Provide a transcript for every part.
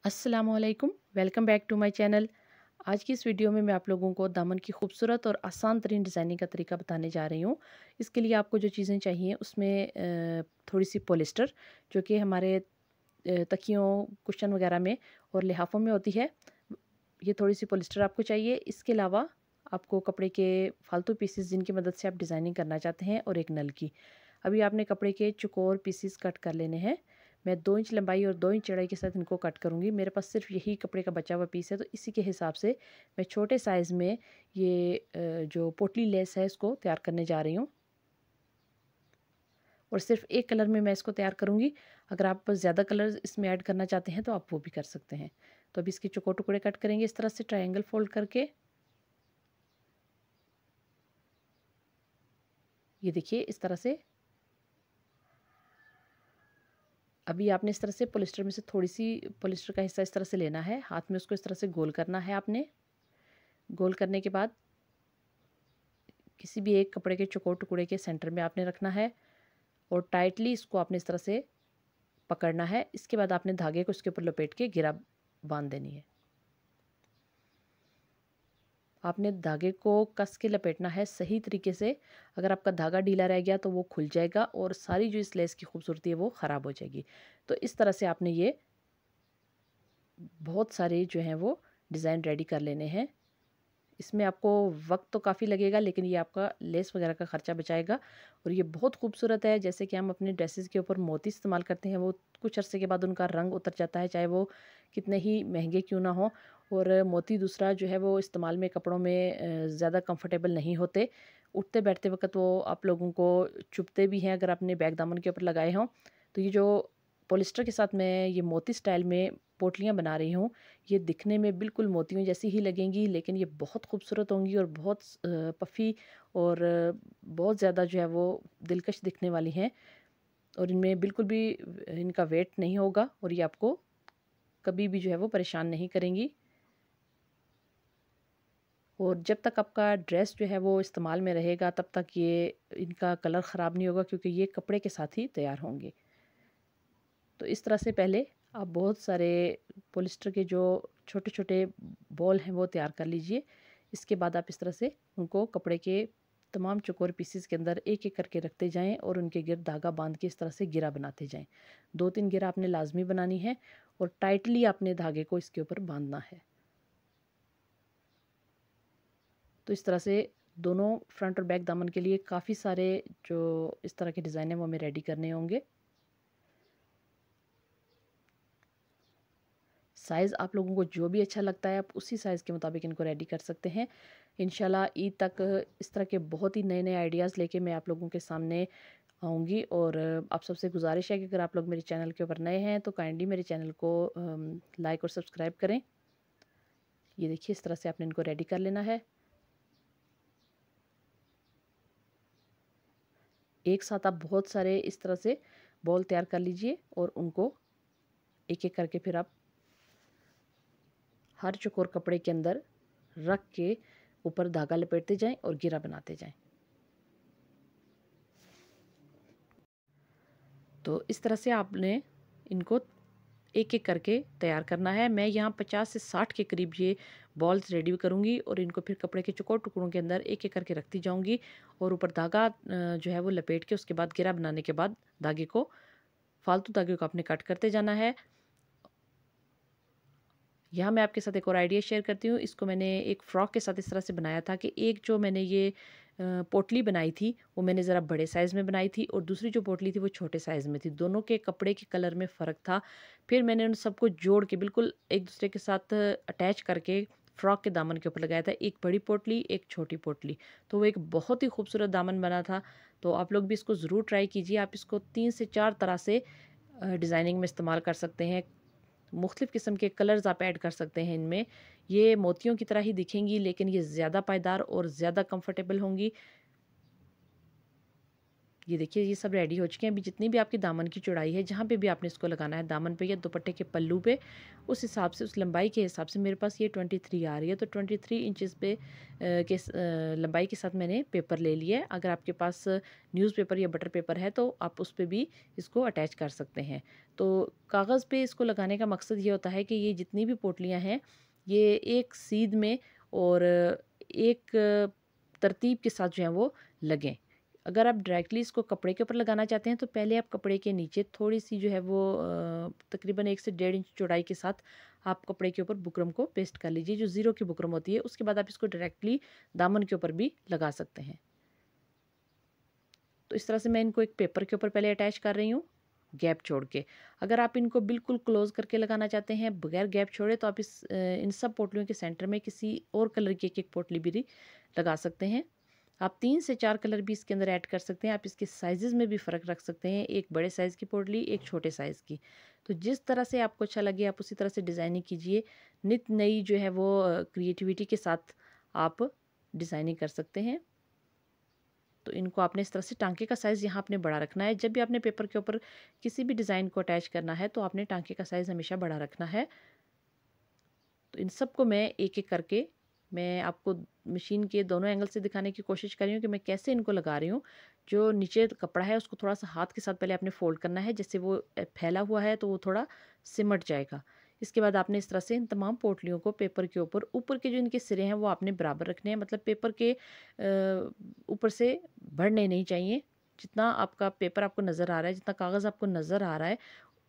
अस्सलामुअलैकुम, welcome back to my channel. आज की इस वीडियो में मैं आप लोगों को दामन की खूबसूरत और आसान तरीन डिज़ाइनिंग का तरीका बताने जा रही हूँ। इसके लिए आपको जो चीज़ें चाहिए उसमें थोड़ी सी पॉलिस्टर, जो कि हमारे तकियों, कुशन वगैरह में और लिहाफ़ों में होती है। ये थोड़ी सी पॉलिस्टर आपको चाहिए। इसके अलावा आपको कपड़े के फालतू पीसेस जिनकी मदद से आप डिज़ाइनिंग करना चाहते हैं, और एक नल की। अभी आपने कपड़े के चौकोर पीसेस कट कर लेने हैं। मैं 2 इंच लंबाई और 2 इंच चौड़ाई के साथ इनको कट करूँगी। मेरे पास सिर्फ यही कपड़े का बचा हुआ पीस है, तो इसी के हिसाब से मैं छोटे साइज़ में ये जो पोटली लेस है इसको तैयार करने जा रही हूँ, और सिर्फ एक कलर में मैं इसको तैयार करूँगी। अगर आप ज़्यादा कलर इसमें ऐड करना चाहते हैं तो आप वो भी कर सकते हैं। तो अभी इसके चौकोर टुकड़े कट करेंगे इस तरह से ट्रायंगल फोल्ड करके। ये देखिए इस तरह से। अभी आपने इस तरह से पॉलिस्टर में से थोड़ी सी पॉलिस्टर का हिस्सा इस तरह से लेना है, हाथ में उसको इस तरह से गोल करना है आपने। गोल करने के बाद किसी भी एक कपड़े के चौकोर टुकड़े के सेंटर में आपने रखना है, और टाइटली इसको आपने इस तरह से पकड़ना है। इसके बाद आपने धागे को इसके ऊपर लपेट के घेरा बांध देनी है। आपने धागे को कस के लपेटना है सही तरीके से। अगर आपका धागा ढीला रह गया तो वो खुल जाएगा और सारी जो इस लेस की खूबसूरती है वो ख़राब हो जाएगी। तो इस तरह से आपने ये बहुत सारे जो हैं वो डिज़ाइन रेडी कर लेने हैं। इसमें आपको वक्त तो काफ़ी लगेगा, लेकिन ये आपका लेस वगैरह का ख़र्चा बचाएगा, और ये बहुत खूबसूरत है। जैसे कि हम अपने ड्रेसेस के ऊपर मोती इस्तेमाल करते हैं, वो कुछ अरसे के बाद उनका रंग उतर जाता है, चाहे वो कितने ही महंगे क्यों ना हो। और मोती दूसरा जो है वो इस्तेमाल में कपड़ों में ज़्यादा कंफर्टेबल नहीं होते। उठते बैठते वक्त वो आप लोगों को चुभते भी हैं अगर आपने बैग दामन के ऊपर लगाए हों। तो ये जो पॉलिस्टर के साथ मैं ये मोती स्टाइल में पोटलियाँ बना रही हूँ, ये दिखने में बिल्कुल मोतियों जैसी ही लगेंगी, लेकिन ये बहुत खूबसूरत होंगी और बहुत पफ़ी, और बहुत ज़्यादा जो है वो दिलकश दिखने वाली हैं। और इनमें बिल्कुल भी इनका वेट नहीं होगा, और ये आपको कभी भी जो है वो परेशान नहीं करेंगी। और जब तक आपका ड्रेस जो है वो इस्तेमाल में रहेगा तब तक ये इनका कलर ख़राब नहीं होगा, क्योंकि ये कपड़े के साथ ही तैयार होंगे। तो इस तरह से पहले आप बहुत सारे पॉलिस्टर के जो छोटे छोटे बॉल हैं वो तैयार कर लीजिए। इसके बाद आप इस तरह से उनको कपड़े के तमाम चौकोर पीसेस के अंदर एक एक करके रखते जाएं, और उनके गिर्द धागा बांध के इस तरह से गिरा बनाते जाएं। 2-3 गिरा आपने लाजमी बनानी है, और टाइटली आपने धागे को इसके ऊपर बांधना है। तो इस तरह से दोनों फ्रंट और बैक दामन के लिए काफ़ी सारे जो इस तरह के डिज़ाइन हैं वो हमें रेडी करने होंगे। साइज़ आप लोगों को जो भी अच्छा लगता है आप उसी साइज़ के मुताबिक इनको रेडी कर सकते हैं। इंशाल्लाह ईद तक इस तरह के बहुत ही नए-नए आइडियाज़ लेके मैं आप लोगों के सामने आऊँगी, और आप सबसे गुज़ारिश है कि अगर आप लोग मेरे चैनल के ऊपर नए हैं तो काइंडली मेरे चैनल को लाइक और सब्सक्राइब करें। ये देखिए इस तरह से आपने इनको रेडी कर लेना है। एक साथ आप बहुत सारे इस तरह से बॉल तैयार कर लीजिए, और उनको एक-एक करके फिर आप हर चौकोर कपड़े के अंदर रख के ऊपर धागा लपेटते जाएं और घेरा बनाते जाएं। तो इस तरह से आपने इनको एक एक करके तैयार करना है। मैं यहाँ 50 से 60 के करीब ये बॉल्स रेडी करूँगी, और इनको फिर कपड़े के चौकोर टुकड़ों के अंदर एक एक करके रखती जाऊँगी, और ऊपर धागा जो है वो लपेट के उसके बाद घेरा बनाने के बाद धागे को, फालतू धागे को आपने कट करते जाना है। यहाँ मैं आपके साथ एक और आइडिया शेयर करती हूँ। इसको मैंने एक फ़्रॉक के साथ इस तरह से बनाया था कि एक जो मैंने ये पोटली बनाई थी वो मैंने ज़रा बड़े साइज़ में बनाई थी, और दूसरी जो पोटली थी वो छोटे साइज़ में थी। दोनों के कपड़े के कलर में फ़र्क था। फिर मैंने उन सबको जोड़ के बिल्कुल एक दूसरे के साथ अटैच करके फ़्रॉक के दामन के ऊपर लगाया था। एक बड़ी पोटली, एक छोटी पोटली। तो वो एक बहुत ही खूबसूरत दामन बना था। तो आप लोग भी इसको ज़रूर ट्राई कीजिए। आप इसको 3 से 4 तरह से डिज़ाइनिंग में इस्तेमाल कर सकते हैं। मुख्तलिफ़ किस्म के कलर्स आप ऐड कर सकते हैं इनमें। ये मोतियों की तरह ही दिखेंगी, लेकिन ये ज़्यादा पायदार और ज़्यादा कंफर्टेबल होंगी। ये देखिए ये सब रेडी हो चुके हैं। अभी जितनी भी आपकी दामन की चौड़ाई है, जहाँ पे भी आपने इसको लगाना है, दामन पे या दुपट्टे के पल्लू पे, उस हिसाब से, उस लंबाई के हिसाब से मेरे पास ये 23 आ रही है, तो 23 इंचज़ पे लंबाई के साथ मैंने पेपर ले लिया है। अगर आपके पास न्यूज़पेपर या बटर पेपर है तो आप उस पे भी इसको अटैच कर सकते हैं। तो कागज़ पे इसको लगाने का मकसद ये होता है कि ये जितनी भी पोटलियाँ हैं, ये एक सीध में और एक तरतीब के साथ जो है वो लगें। अगर आप डायरेक्टली इसको कपड़े के ऊपर लगाना चाहते हैं तो पहले आप कपड़े के नीचे थोड़ी-सी जो है वो तकरीबन 1 से 1.5 इंच चौड़ाई के साथ आप कपड़े के ऊपर बुकरम को पेस्ट कर लीजिए, जो ज़ीरो की बुकरम होती है। उसके बाद आप इसको डायरेक्टली दामन के ऊपर भी लगा सकते हैं। तो इस तरह से मैं इनको एक पेपर के ऊपर पहले अटैच कर रही हूँ, गैप छोड़ के। अगर आप इनको बिल्कुल क्लोज़ करके लगाना चाहते हैं बगैर गैप छोड़े, तो आप इन सब पोटलियों के सेंटर में किसी और कलर की एक-एक पोटली भी लगा सकते हैं। आप 3 से 4 कलर भी इसके अंदर ऐड कर सकते हैं। आप इसके साइज़ेज़ में भी फ़र्क रख सकते हैं, एक बड़े साइज़ की पोटली, एक छोटे साइज़ की। तो जिस तरह से आपको अच्छा लगे आप उसी तरह से डिज़ाइनिंग कीजिए। नित नई जो है वो क्रिएटिविटी के साथ आप डिज़ाइनिंग कर सकते हैं। तो इनको आपने इस तरह से टाँके का साइज़ यहाँ आपने बड़ा रखना है। जब भी आपने पेपर के ऊपर किसी भी डिज़ाइन को अटैच करना है तो आपने टाँके का साइज़ हमेशा बड़ा रखना है। तो इन सबको मैं एक-एक करके मैं आपको मशीन के दोनों एंगल से दिखाने की कोशिश कर रही हूँ कि मैं कैसे इनको लगा रही हूँ। जो नीचे कपड़ा है उसको थोड़ा-सा हाथ के साथ पहले आपने फ़ोल्ड करना है, जैसे वो फैला हुआ है तो वो थोड़ा सिमट जाएगा। इसके बाद आपने इस तरह से इन तमाम पोटलियों को पेपर के ऊपर के जो इनके सिरे हैं वो आपने बराबर रखने हैं, मतलब पेपर के ऊपर से बढ़ने नहीं चाहिए। जितना आपका पेपर आपको नज़र आ रहा है, जितना कागज़ आपको नज़र आ रहा है,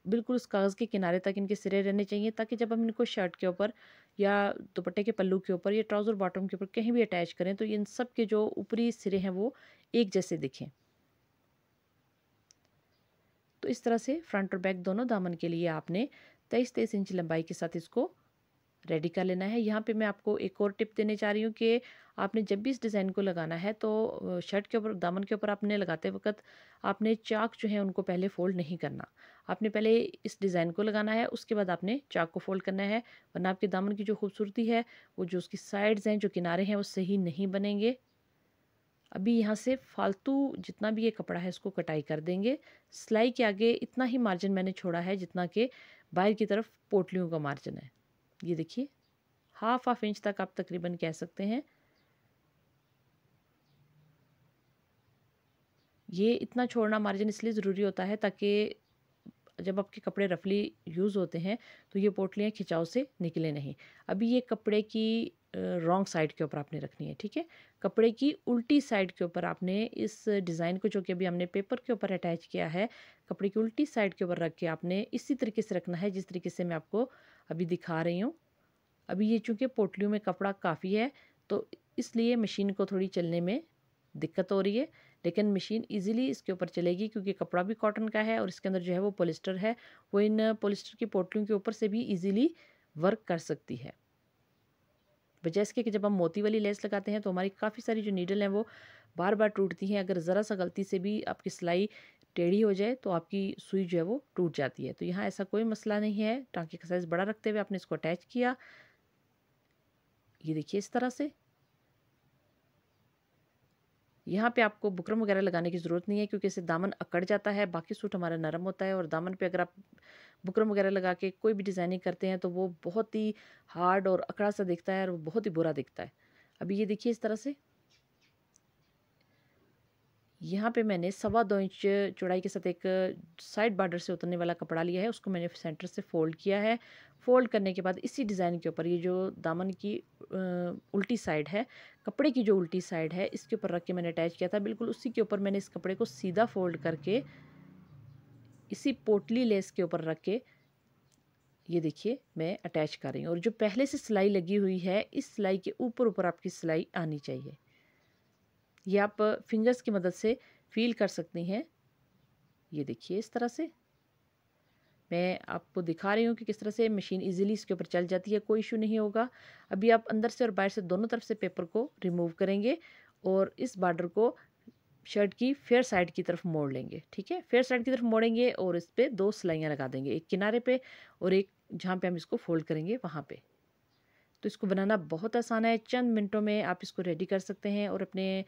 बिल्कुल उस कागज़ के किनारे तक इनके सिरे रहने चाहिए, ताकि जब हम इनको शर्ट के ऊपर या दुपट्टे के पल्लू के ऊपर या ट्राउज़र बॉटम के ऊपर कहीं भी अटैच करें तो इन सब के जो ऊपरी सिरे हैं वो एक जैसे दिखें। तो इस तरह से फ्रंट और बैक दोनों दामन के लिए आपने 23-23 इंच लंबाई के साथ इसको रेडी कर लेना है। यहाँ पे मैं आपको एक और टिप देने चाह रही हूँ कि आपने जब भी इस डिज़ाइन को लगाना है तो शर्ट के ऊपर, दामन के ऊपर आपने लगाते वक़्त आपने चाक जो है उनको पहले फ़ोल्ड नहीं करना। आपने पहले इस डिज़ाइन को लगाना है, उसके बाद आपने चाक को फ़ोल्ड करना है, वरना आपके दामन की जो खूबसूरती है, वो जो उसकी साइड्स हैं, जो किनारे हैं, वो सही नहीं बनेंगे। अभी यहाँ से फालतू जितना भी ये कपड़ा है इसको कटाई कर देंगे। सिलाई के आगे इतना ही मार्जिन मैंने छोड़ा है जितना कि बाहर की तरफ पोटलियों का मार्जिन है। ये देखिए, हाफ इंच तक आप तकरीबन कह सकते हैं। ये इतना छोड़ना मार्जिन इसलिए ज़रूरी होता है ताकि जब आपके कपड़े रफली यूज़ होते हैं तो ये पोटलियाँ खिंचाव से निकले नहीं। अभी ये कपड़े की रॉन्ग साइड के ऊपर आपने रखनी है, ठीक है? कपड़े की उल्टी साइड के ऊपर आपने इस डिज़ाइन को, जो कि अभी हमने पेपर के ऊपर अटैच किया है, कपड़े की उल्टी साइड के ऊपर रख के आपने इसी तरीके से रखना है जिस तरीके से मैं आपको अभी दिखा रही हूँ। अभी ये चूँकि पोटलियों में कपड़ा काफ़ी है तो इसलिए मशीन को थोड़ी चलने में दिक्कत हो रही है, लेकिन मशीन इजीली इसके ऊपर चलेगी क्योंकि कपड़ा भी कॉटन का है और इसके अंदर जो है वो पॉलिस्टर है। वो इन पॉलिस्टर की पोटलियों के ऊपर से भी इजीली वर्क कर सकती है। बजाय इसके कि जब हम मोती वाली लेस लगाते हैं तो हमारी काफ़ी सारी जो नीडल हैं वो बार बार टूटती हैं। अगर ज़रा सा गलती से भी आपकी सिलाई टेढ़ी हो जाए तो आपकी सुई जो है वो टूट जाती है। तो यहाँ ऐसा कोई मसला नहीं है। टाँके का साइज़ बड़ा रखते हुए आपने इसको अटैच किया। ये देखिए इस तरह से। यहाँ पे आपको बुकरम वगैरह लगाने की ज़रूरत नहीं है क्योंकि इससे दामन अकड़ जाता है। बाकी सूट हमारा नरम होता है और दामन पे अगर आप बुकरम वगैरह लगा के कोई भी डिज़ाइनिंग करते हैं तो वो बहुत ही हार्ड और अकड़ा सा दिखता है और वो बहुत ही बुरा दिखता है। अभी ये देखिए इस तरह से। यहाँ पे मैंने 2.25 इंच चौड़ाई के साथ एक साइड बॉर्डर से उतरने वाला कपड़ा लिया है, उसको मैंने सेंटर से फ़ोल्ड किया है। फ़ोल्ड करने के बाद इसी डिज़ाइन के ऊपर ये जो दामन की उल्टी साइड है, कपड़े की जो उल्टी साइड है, इसके ऊपर रख के मैंने अटैच किया था। बिल्कुल उसी के ऊपर मैंने इस कपड़े को सीधा फ़ोल्ड करके इसी पोटली लेस के ऊपर रख के ये देखिए मैं अटैच कर रही हूँ। और जो पहले से सिलाई लगी हुई है, इस सिलाई के ऊपर-ऊपर आपकी सिलाई आनी चाहिए। ये आप फिंगर्स की मदद से फ़ील कर सकती हैं। ये देखिए इस तरह से मैं आपको दिखा रही हूँ कि किस तरह से मशीन इजीली इसके ऊपर चल जाती है, कोई इशू नहीं होगा। अभी आप अंदर से और बाहर से दोनों तरफ से पेपर को रिमूव करेंगे और इस बॉर्डर को शर्ट की फेयर साइड की तरफ मोड़ लेंगे, ठीक है? फेयर साइड की तरफ मोड़ेंगे और इस पे 2 सिलाइयाँ लगा देंगे, एक किनारे पे और एक जहाँ पे हम इसको फ़ोल्ड करेंगे वहाँ पे। तो इसको बनाना बहुत आसान है, चंद मिनटों में आप इसको रेडी कर सकते हैं और अपने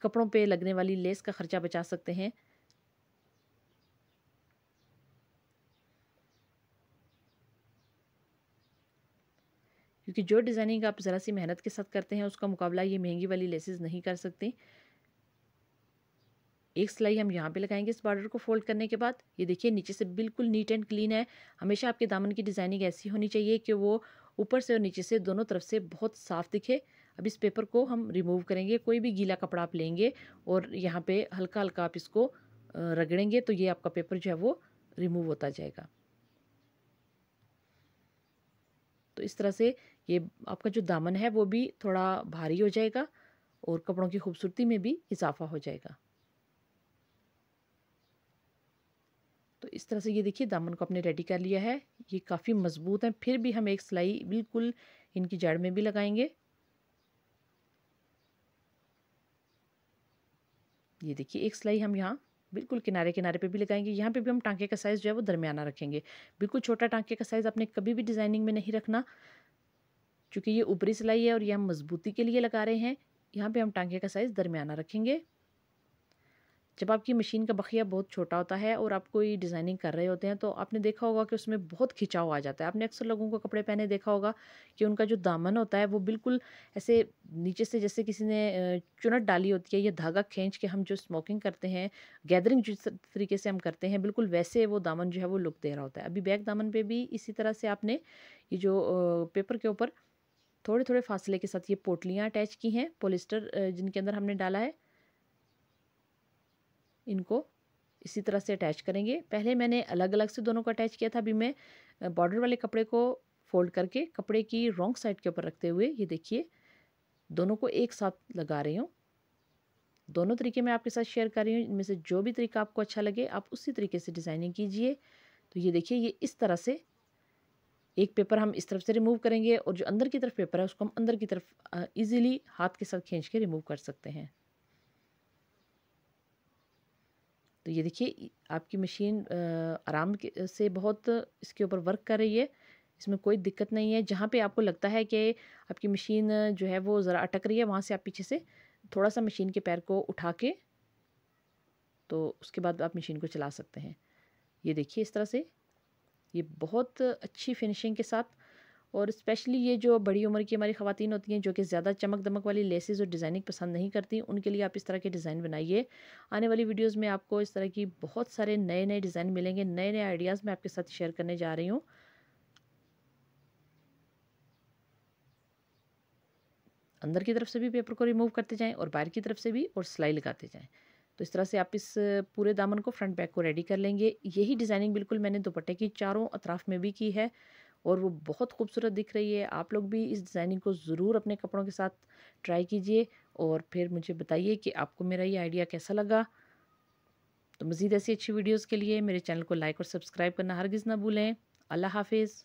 कपड़ों पे लगने वाली लेस का खर्चा बचा सकते हैं। क्योंकि जो डिज़ाइनिंग आप ज़रा सी मेहनत के साथ करते हैं उसका मुकाबला ये महंगी वाली लेसेस नहीं कर सकती। एक सिलाई हम यहाँ पे लगाएंगे इस बॉर्डर को फोल्ड करने के बाद। ये देखिए नीचे से बिल्कुल नीट एंड क्लीन है। हमेशा आपके दामन की डिज़ाइनिंग ऐसी होनी चाहिए कि वो ऊपर से और नीचे से दोनों तरफ से बहुत साफ दिखे। अब इस पेपर को हम रिमूव करेंगे। कोई भी गीला कपड़ा आप लेंगे और यहाँ पे हल्का हल्का आप इसको रगड़ेंगे तो ये आपका पेपर जो है वो रिमूव होता जाएगा। तो इस तरह से ये आपका जो दामन है वो भी थोड़ा भारी हो जाएगा और कपड़ों की खूबसूरती में भी इजाफा हो जाएगा। तो इस तरह से ये देखिए दामन को आपने रेडी कर लिया है। ये काफ़ी मज़बूत है। फिर भी हम एक सिलाई बिल्कुल इनकी जड़ में भी लगाएंगे। ये देखिए एक सिलाई हम यहाँ बिल्कुल किनारे किनारे पे भी लगाएंगे। यहाँ पे भी हम टांके का साइज़ जो है वो दरमियाना रखेंगे। बिल्कुल छोटा टांके का साइज़ आपने कभी भी डिज़ाइनिंग में नहीं रखना, क्योंकि ये ऊपरी सिलाई है और ये हम मजबूती के लिए लगा रहे हैं। यहाँ पे हम टांके का साइज़ दरमियाना रखेंगे। जब आपकी मशीन का बखिया बहुत छोटा होता है और आप कोई डिज़ाइनिंग कर रहे होते हैं तो आपने देखा होगा कि उसमें बहुत खिंचाव आ जाता है। आपने अक्सर लोगों को कपड़े पहने देखा होगा कि उनका जो दामन होता है वो बिल्कुल ऐसे नीचे से जैसे किसी ने चुनट डाली होती है या धागा खींच के हम जो स्मोकिंग करते हैं, गैदरिंग जिस तरीके से हम करते हैं, बिल्कुल वैसे वो दामन जो है वो लुक दे रहा होता है। अभी बैक दामन पे भी इसी तरह से आपने ये जो पेपर के ऊपर थोड़े थोड़े फासले के साथ ये पोटलियाँ अटैच की हैं पॉलिस्टर जिनके अंदर हमने डाला है, इनको इसी तरह से अटैच करेंगे। पहले मैंने अलग अलग से दोनों को अटैच किया था। अभी मैं बॉर्डर वाले कपड़े को फोल्ड करके कपड़े की रॉन्ग साइड के ऊपर रखते हुए ये देखिए दोनों को एक साथ लगा रही हूँ। दोनों तरीके मैं आपके साथ शेयर कर रही हूँ। इनमें से जो भी तरीका आपको अच्छा लगे आप उसी तरीके से डिज़ाइनिंग कीजिए। तो ये देखिए ये इस तरह से एक पेपर हम इस तरफ से रिमूव करेंगे और जो अंदर की तरफ पेपर है उसको हम अंदर की तरफ ईजिली हाथ के साथ खींच के रिमूव कर सकते हैं। तो ये देखिए आपकी मशीन आराम से बहुत इसके ऊपर वर्क कर रही है। इसमें कोई दिक्कत नहीं है। जहाँ पे आपको लगता है कि आपकी मशीन जो है वो ज़रा अटक रही है, वहाँ से आप पीछे से थोड़ा सा मशीन के पैर को उठा के तो उसके बाद आप मशीन को चला सकते हैं। ये देखिए इस तरह से ये बहुत अच्छी फिनिशिंग के साथ। और स्पेशली ये जो बड़ी उम्र की हमारी ख़वातीन होती हैं जो कि ज़्यादा चमक दमक वाली लेसेस और डिज़ाइनिंग पसंद नहीं करती, उनके लिए आप इस तरह के डिज़ाइन बनाइए। आने वाली वीडियोस में आपको इस तरह की बहुत सारे नए नए डिज़ाइन मिलेंगे, नए नए आइडियाज़ मैं आपके साथ शेयर करने जा रही हूँ। अंदर की तरफ से भी पेपर को रिमूव करते जाएं और बाहर की तरफ से भी, और सिलाई लगाते जाएं। तो इस तरह से आप इस पूरे दामन को फ्रंट बैक को रेडी कर लेंगे। यही डिज़ाइनिंग बिल्कुल मैंने दुपट्टे की चारों अतराफ में भी की है और वो बहुत खूबसूरत दिख रही है। आप लोग भी इस डिज़ाइनिंग को ज़रूर अपने कपड़ों के साथ ट्राई कीजिए और फिर मुझे बताइए कि आपको मेरा ये आइडिया कैसा लगा। तो मज़ीद ऐसी अच्छी वीडियोज़ के लिए मेरे चैनल को लाइक और सब्सक्राइब करना हरगिज़ ना भूलें। अल्लाह हाफिज़।